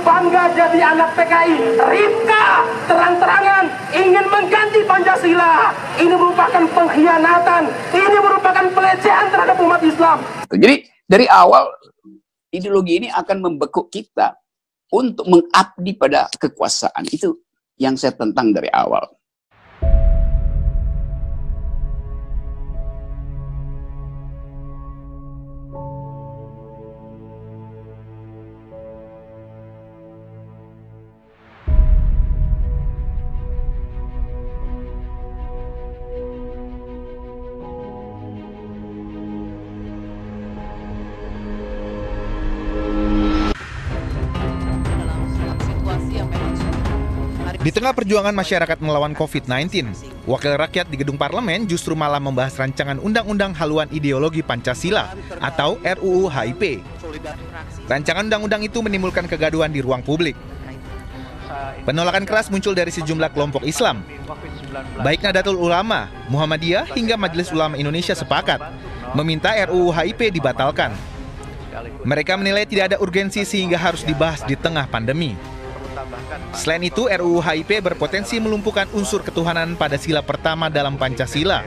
bangga jadi anak PKI. Rifka terang-terangan ingin mengganti Pancasila. Ini merupakan pengkhianatan. Ini merupakan pelecehan terhadap umat Islam. Jadi dari awal ideologi ini akan membekuk kita untuk mengabdi pada kekuasaan. Itu yang saya tentang dari awal. Di tengah perjuangan masyarakat melawan COVID-19, Wakil Rakyat di Gedung Parlemen justru malah membahas rancangan Undang-Undang Haluan Ideologi Pancasila atau RUU HIP. Rancangan undang-undang itu menimbulkan kegaduhan di ruang publik. Penolakan keras muncul dari sejumlah kelompok Islam. Baik Nahdlatul Ulama, Muhammadiyah hingga Majelis Ulama Indonesia sepakat meminta RUU HIP dibatalkan. Mereka menilai tidak ada urgensi sehingga harus dibahas di tengah pandemi. Selain itu, RUU HIP berpotensi melumpuhkan unsur ketuhanan pada sila pertama dalam Pancasila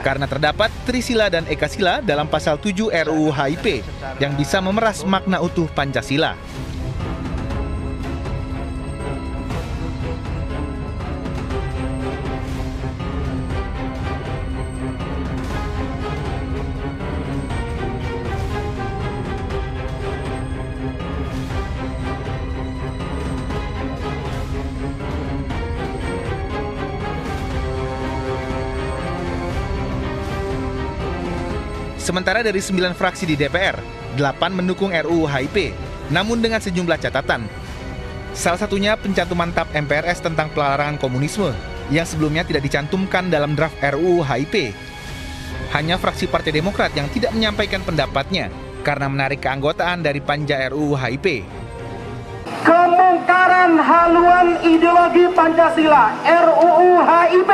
karena terdapat Trisila dan Ekasila dalam pasal 7 RUU HIP yang bisa memeras makna utuh Pancasila. Sementara dari 9 fraksi di DPR, 8 mendukung RUU HIP, namun dengan sejumlah catatan. Salah satunya pencantuman TAP MPRS tentang pelarangan komunisme, yang sebelumnya tidak dicantumkan dalam draft RUU HIP. Hanya fraksi Partai Demokrat yang tidak menyampaikan pendapatnya, karena menarik keanggotaan dari Panja RUU HIP. Kemungkaran haluan ideologi Pancasila RUU HIP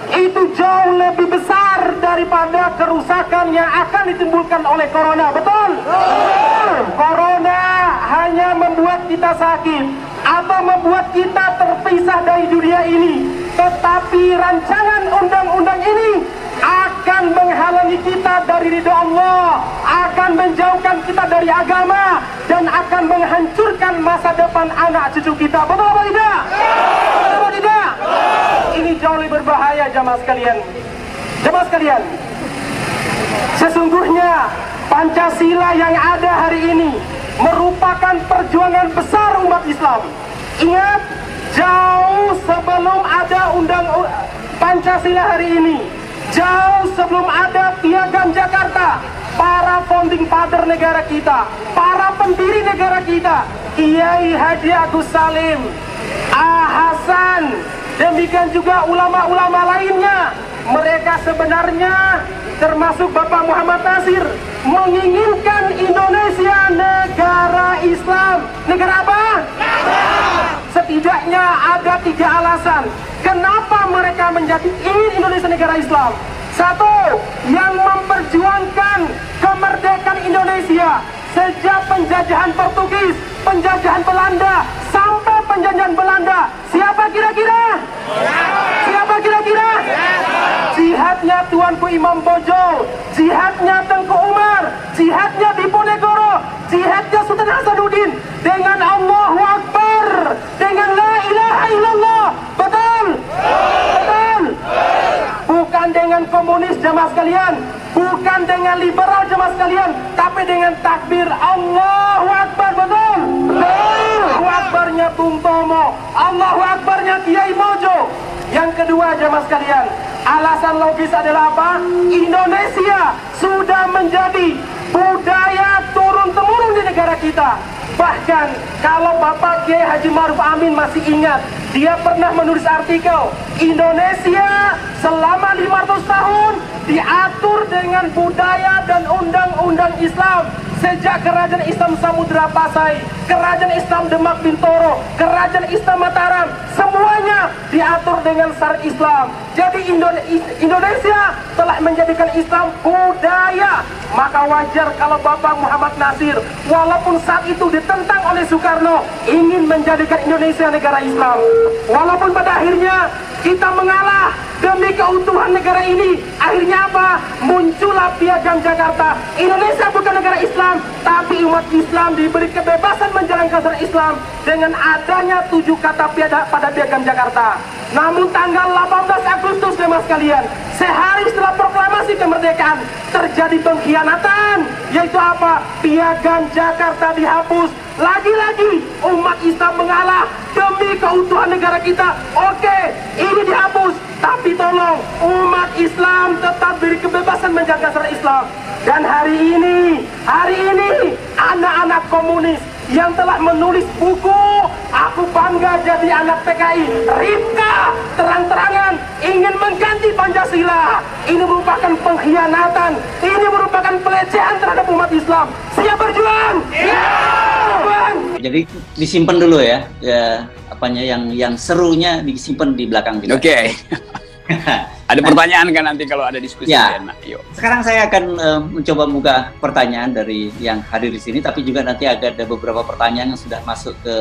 itu jauh lebih besar daripada kerusakan yang akan ditimbulkan oleh corona. Betul? Corona hanya membuat kita sakit atau membuat kita terpisah dari dunia ini. Tetapi rancangan undang-undang ini akan menghalangi kita dari ridho Allah, akan menjauhkan kita dari agama, dan akan menghancurkan masa depan anak cucu kita. Betul apa tidak? Betul apa tidak? Ini jauh lebih berbahaya, jamaah sekalian. Jamaah sekalian, sesungguhnya Pancasila yang ada hari ini merupakan perjuangan besar umat Islam. Ingat, jauh sebelum ada Pancasila hari ini, jauh sebelum ada Piagam Jakarta, para founding father negara kita, para pendiri negara kita, Kiai Haji Agus Salim, Hasan, demikian juga ulama-ulama lainnya, mereka sebenarnya termasuk Bapak Muhammad Nasir menginginkan Indonesia negara Islam. Negara apa? Setidaknya ada 3 alasan kenapa mereka ingin Indonesia negara Islam. Satu, yang memperjuangkan kemerdekaan Indonesia sejak penjajahan Portugis, penjajahan Belanda, sampai penjajahan Belanda. Siapa kira-kira? Siapa kira-kira? Jihadnya Tuanku Imam Bonjol, jihadnya Tengku Umar, jihadnya Diponegoro, jihadnya Sultan Hasanuddin dengan Allahu Akbar, dengan La ilaha illallah. Betul? Betul? Bukan dengan komunis, jamaah sekalian, bukan dengan liberal, jamaah sekalian, tapi dengan takbir Allahu Akbar. Betul? Allahu Akbarnya Bung Tomo, Allahu Akbarnya Kiai Mojo. Yang kedua, jamaah sekalian, alasan logis adalah apa? Indonesia sudah menjadi budaya turun-temurun di negara kita. Bahkan kalau Bapak Kiai Haji Ma'ruf Amin masih ingat, dia pernah menulis artikel, Indonesia selama 500 tahun diatur dengan budaya dan undang-undang Islam. Sejak kerajaan Islam Samudra Pasai, kerajaan Islam Demak Bintoro, kerajaan Islam Mataram, semuanya diatur dengan syariat Islam. Jadi Indonesia telah menjadikan Islam budaya maka wajar kalau Bapak Muhammad Nasir, walaupun saat itu ditentang oleh Soekarno, ingin menjadikan Indonesia negara Islam. Walaupun pada akhirnya kita mengalah demi keutuhan negara ini, akhirnya apa? Muncullah Piagam Jakarta. Indonesia bukan negara Islam, tapi umat Islam diberi kebebasan menjalankan syariat Islam dengan adanya 7 kata pada Piagam Jakarta. Namun tanggal 18 Agustus, teman sekalian, sehari setelah proklamasi kemerdekaan, terjadi pengkhianatan, yaitu apa? Piagam Jakarta dihapus. Lagi-lagi umat Islam mengalah demi keutuhan negara kita. Oke, ini dihapus, tapi tolong umat Islam tetap beri kebebasan menjaga syariat Islam. Dan hari ini anak-anak komunis yang telah menulis buku "Aku Bangga Jadi Anak PKI", Rifka, terang-terangan ingin mengganti Pancasila. Ini merupakan pengkhianatan, ini merupakan pelecehan terhadap umat Islam. Siap berjuang? Jadi disimpan dulu ya, apanya yang serunya disimpan di belakang kita. Oke. Ada pertanyaan kan nanti kalau ada diskusi ya. Enak. Yuk. Sekarang saya akan mencoba buka pertanyaan dari yang hadir di sini, tapi juga nanti ada beberapa pertanyaan yang sudah masuk ke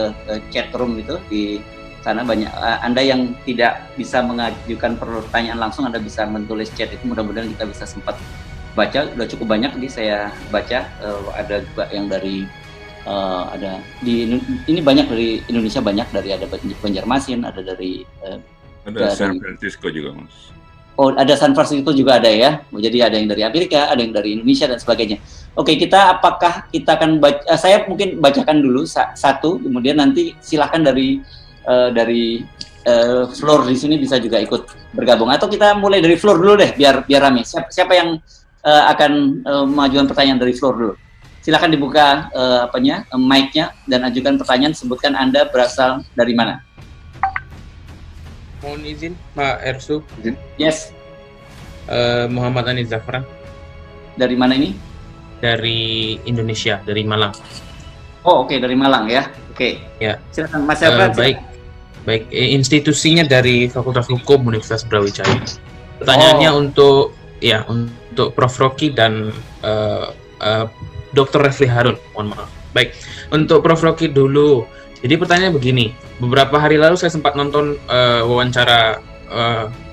chat room itu di sana. Banyak Anda yang tidak bisa mengajukan pertanyaan langsung, Anda bisa menulis chat itu. Mudah-mudahan kita bisa sempat baca. Sudah cukup banyak nih saya baca. Ada juga yang dari ada di ini banyak dari Indonesia, banyak dari ada Banjarmasin, ada dari ada San Francisco juga, Mas. Oh, ada San Francisco juga ada ya. Jadi ada yang dari Amerika, ada yang dari Indonesia dan sebagainya. Oke, apakah kita akan baca? Saya mungkin bacakan dulu satu, kemudian nanti silahkan dari floor di sini bisa juga ikut bergabung. Atau kita mulai dari floor dulu deh, biar rame. Siapa yang akan mengajukan pertanyaan dari floor dulu? Silahkan dibuka mic-nya dan ajukan pertanyaan. Sebutkan Anda berasal dari mana. Mohon izin, Pak Ersu. Yes. Muhammad Anies Zafran. Dari mana ini? Dari Indonesia, dari Malang. Oh, oke, dari Malang ya. Oke. Ya. Silakan Mas Zafran. Baik. Institusinya dari Fakultas Hukum Universitas Brawijaya. Pertanyaannya untuk Prof. Rocky dan Dr. Refli Harun. Mohon maaf. Baik. Untuk Prof. Rocky dulu. Jadi pertanyaannya begini, beberapa hari lalu saya sempat nonton wawancara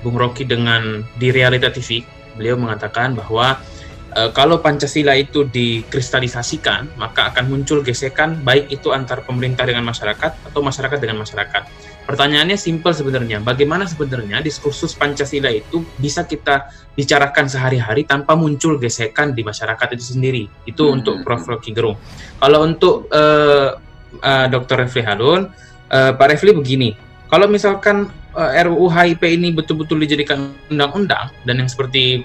Bung Rocky di Realita TV. Beliau mengatakan bahwa kalau Pancasila itu dikristalisasikan, maka akan muncul gesekan baik itu antar pemerintah dengan masyarakat atau masyarakat dengan masyarakat. Pertanyaannya simpel sebenarnya, bagaimana sebenarnya diskursus Pancasila itu bisa kita bicarakan sehari-hari tanpa muncul gesekan di masyarakat itu sendiri? Itu untuk Prof. Rocky Gerung. Kalau untuk Dr. Refli Harun, Pak Refli begini, kalau misalkan RUU HIP ini betul-betul dijadikan undang-undang dan yang seperti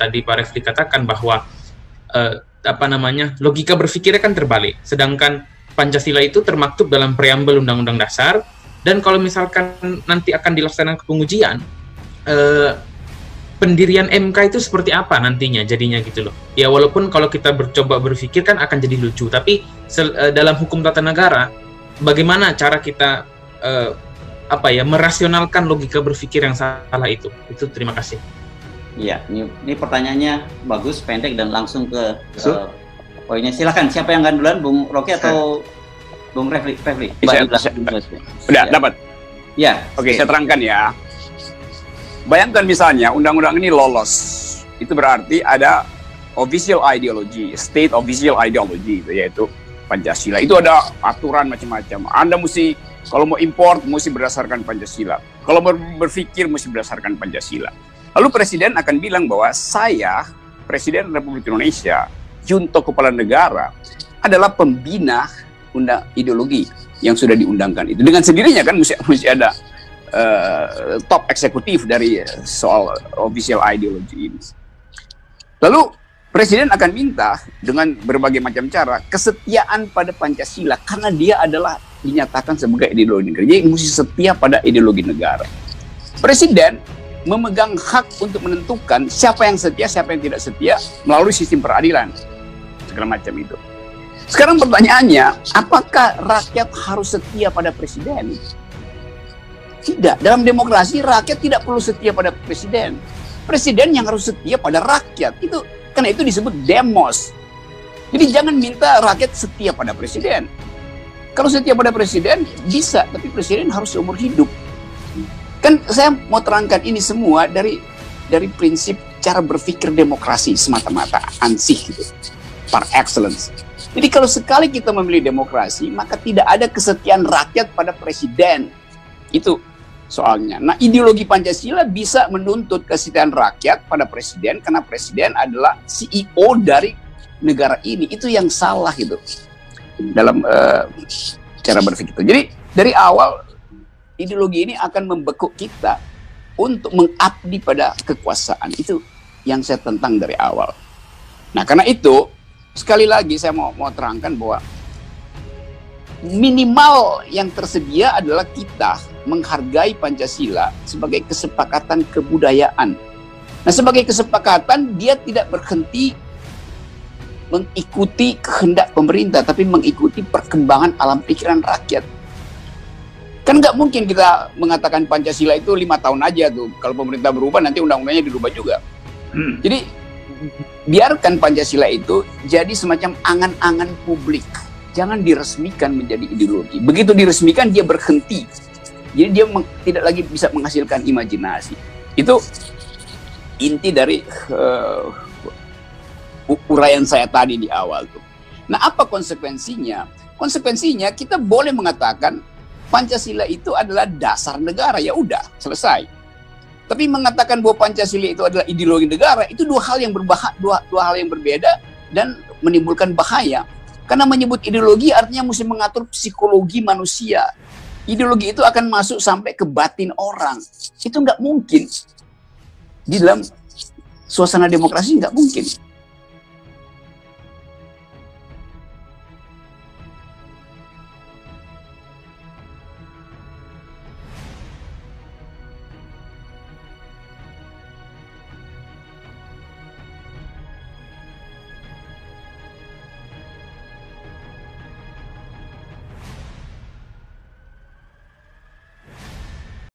tadi Pak Refli katakan bahwa logika berpikirnya kan terbalik, sedangkan Pancasila itu termaktub dalam preambel Undang-Undang Dasar, dan kalau misalkan nanti akan dilaksanakan pengujian, pendirian MK itu seperti apa nantinya jadinya gitu loh. Ya walaupun kalau kita coba berpikir kan akan jadi lucu, tapi dalam hukum tata negara bagaimana cara kita merasionalkan logika berpikir yang salah itu. Itu terima kasih. Iya, ini pertanyaannya bagus, pendek dan langsung ke poinnya. Silakan, siapa yang akan duluan, Bung Rocky atau Bung Refli? Udah dapat. Ya. Oke, saya terangkan ya. Bayangkan misalnya undang-undang ini lolos, itu berarti ada official ideology, state official ideology, yaitu Pancasila. Itu ada aturan macam-macam. Anda mesti, kalau mau import, mesti berdasarkan Pancasila. Kalau mau berpikir, mesti berdasarkan Pancasila. Lalu Presiden akan bilang bahwa saya, Presiden Republik Indonesia, junto kepala negara, adalah pembina ideologi yang sudah diundangkan itu. Dengan sendirinya kan mesti ada top eksekutif dari soal official ideology ini. Lalu Presiden akan minta dengan berbagai macam cara kesetiaan pada Pancasila karena dia adalah dinyatakan sebagai ideologi negara. Jadi mesti setia pada ideologi negara. Presiden memegang hak untuk menentukan siapa yang setia, siapa yang tidak setia melalui sistem peradilan. Segala macam itu. Sekarang pertanyaannya, apakah rakyat harus setia pada Presiden? Tidak. Dalam demokrasi, rakyat tidak perlu setia pada presiden. Presiden yang harus setia pada rakyat. Itu Karena itu disebut demos. Jadi jangan minta rakyat setia pada presiden. Kalau setia pada presiden bisa, tapi presiden harus seumur hidup. Kan saya mau terangkan ini semua dari prinsip cara berpikir demokrasi semata-mata, ansih gitu, par excellence. Jadi kalau sekali kita memilih demokrasi, maka tidak ada kesetiaan rakyat pada presiden. Itu soalnya. Nah, ideologi Pancasila bisa menuntut kesetiaan rakyat pada presiden karena presiden adalah CEO dari negara ini. Itu yang salah gitu dalam cara berpikir itu. Jadi dari awal ideologi ini akan membekuk kita untuk mengabdi pada kekuasaan. Itu yang saya tentang dari awal. Nah, karena itu sekali lagi saya mau terangkan bahwa minimal yang tersedia adalah kita menghargai Pancasila sebagai kesepakatan kebudayaan. Nah, sebagai kesepakatan dia tidak berhenti mengikuti kehendak pemerintah, tapi mengikuti perkembangan alam pikiran rakyat. Kan nggak mungkin kita mengatakan Pancasila itu 5 tahun aja tuh. Kalau pemerintah berubah, nanti undang-undangnya dirubah juga. Jadi biarkan Pancasila itu jadi semacam angan-angan publik. Jangan diresmikan menjadi ideologi. Begitu diresmikan dia berhenti. Jadi dia tidak lagi bisa menghasilkan imajinasi. Itu inti dari uraian saya tadi di awal tuh. Nah, apa konsekuensinya? Konsekuensinya kita boleh mengatakan Pancasila itu adalah dasar negara, ya udah, selesai. Tapi mengatakan bahwa Pancasila itu adalah ideologi negara, itu dua hal yang berbeda dan menimbulkan bahaya. Karena menyebut ideologi artinya mesti mengatur psikologi manusia. Ideologi itu akan masuk sampai ke batin orang. Itu nggak mungkin. Di dalam suasana demokrasi nggak mungkin.